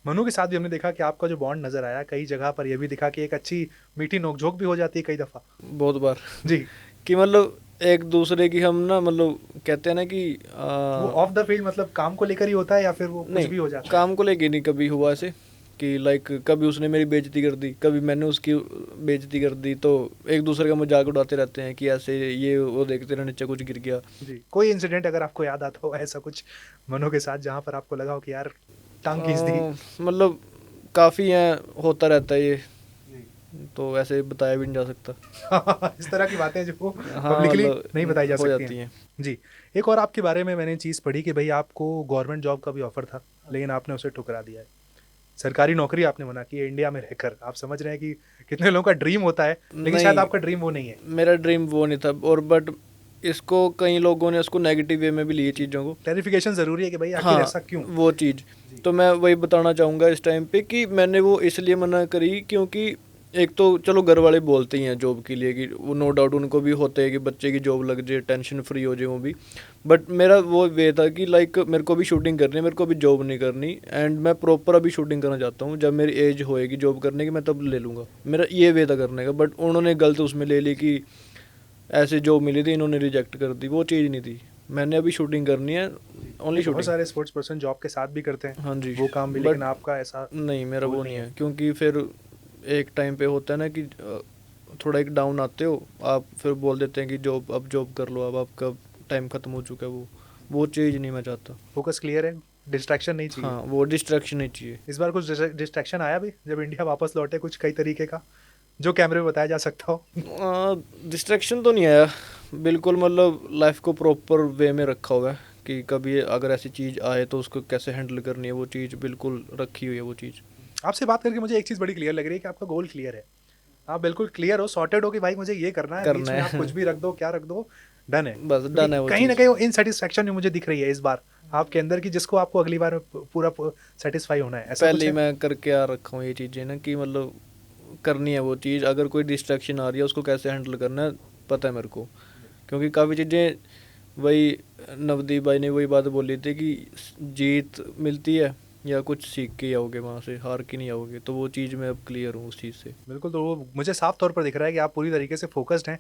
मनु के साथ भी हमने देखा कि आपका जो बॉन्ड नज़र आया, कई जगह पर ये भी दिखा कि एक अच्छी मीठी नोक-झोंक भी हो जाती है कई दफ़ा। बहुत बार जी। कि मतलब एक दूसरे की हम ना मतलब कहते हैं ना कि वो ऑफ द फील्ड मतलब काम को लेकर ही होता है या फिर वो कुछ नहीं, भी हो जाता है? काम को लेके नहीं कभी हुआ ऐसे कि लाइक कभी उसने मेरी बेइज्जती कर दी, कभी मैंने उसकी बेइज्जती कर दी, तो एक दूसरे का मजाक उड़ाते रहते हैं कि ऐसे ये वो देखते रहे नीचे कुछ गिर गया। जी। कोई इंसिडेंट अगर आपको याद आता हो ऐसा कुछ मनु के साथ जहाँ पर आपको लगा हो कि यार टाँग खींच दी? मतलब काफ़ी हैं, होता रहता है ये, जी। तो ऐसे बताया भी नहीं जा सकता। इस तरह की बातें जो हाँ पब्लिकली मतलब नहीं बताई जा हो सकती हैं। जाती हैं। जी। एक और आपके बारे में मैंने चीज़ पढ़ी कि भई आपको गवर्नमेंट जॉब का भी ऑफ़र था, लेकिन आपने उसे ठुकरा दिया है। सरकारी नौकरी आपने मना की है इंडिया में रहकर। आप समझ रहे हैं कि कितने लोगों का ड्रीम होता है, लेकिन शायद नहीं, आपका ड्रीम वो नहीं है। मेरा ड्रीम वो नहीं था, और बट इसको कई लोगों ने उसको नेगेटिव वे में भी लिए चीज़ों को। क्लैरिफ़िकेशन ज़रूरी है कि भई आखिर हाँ, ऐसा क्यों? वो चीज़। जी। तो मैं वही बताना चाहूँगा इस टाइम पे कि मैंने वो इसलिए मना करी क्योंकि एक तो चलो घर वाले बोलते ही हैं जॉब के लिए कि वो नो डाउट उनको भी होते हैं कि बच्चे की जॉब लग जाए, टेंशन फ्री हो जाए वो भी। बट मेरा वो वे था कि लाइक मेरे को भी शूटिंग करनी है, मेरे को भी जॉब नहीं करनी, एंड मैं प्रॉपर अभी शूटिंग करना चाहता हूँ। जब मेरी एज होएगी जॉब करने की मैं तब ले लूँगा, मेरा ये वे था करने का। बट उन्होंने गलत उसमें ले ली कि ऐसे जॉब मिली थी, इन्होंने रिजेक्ट कर दी, वो चीज़ नहीं थी। मैंने अभी शूटिंग करनी है, नहीं, ओनली बहुत शूटिंग। सारे स्पोर्ट्स पर्सन जॉब के साथ भी करते हैं, हाँ जी, वो काम भी, बट लेकिन आपका ऐसा नहीं, मेरा गोल वो नहीं नहीं है। है क्योंकि फिर एक टाइम पे होता है ना कि थोड़ा एक डाउन आते हो आप, फिर बोल देते हैं कि जॉब अब जॉब कर लो, अब आपका टाइम ख़त्म हो चुका है। वो चीज़ नहीं मैं चाहता। फ़ोकस क्लियर है, डिस्ट्रैक्शन नहीं चाहिए। हाँ, वो डिस्ट्रैक्शन नहीं चाहिए। इस बार कुछ डिस्ट्रैक्शन आया भी जब इंडिया वापस लौटे कुछ कई तरीके का, जो कैमरे में बताया जा सकता हो? डिस्ट्रैक्शन तो नहीं आया, बिल्कुल मतलब लाइफ को प्रॉपर वे में रखा हुआ है कि कभी अगर ऐसी चीज़ आए तो उसको कैसे हैंडल करनी है, वो चीज़ बिल्कुल रखी हुई है वो चीज़। आपसे बात करके मुझे एक चीज़ बड़ी क्लियर लग रही है कि आपका गोल क्लियर है। आप बिल्कुल क्लियर हो, सॉर्टेड हो कि भाई मुझे ये करना है, करना बीच में आप है। कुछ भी रख दो, क्या रख दो, डन है। बस क्योंकि डन है वो कहीं न चीज़। कहीं वो इनसैटिस्फैक्शन भी मुझे दिख रही है इस बार आपके अंदर की, जिसको आपको अगली बार में पूरा सैटिस्फाई होना है, ऐसा पहले कुछ ही है? मैं करके आ रखा हूँ ये चीज़ें ना कि मतलब करनी है वो चीज़। अगर कोई डिस्ट्रैक्शन आ रही है उसको कैसे हैंडल करना है पता है मेरे को, क्योंकि काफ़ी चीज़ें वही नवदीप भाई ने वही बात बोली थी कि जीत मिलती है या कुछ सीख के आओगे वहाँ से, हार के नहीं आओगे। तो वो चीज़ मैं अब क्लियर हूँ उस चीज़ से। बिल्कुल, तो वो मुझे साफ तौर पर दिख रहा है कि आप पूरी तरीके से फ़ोकस्ड हैं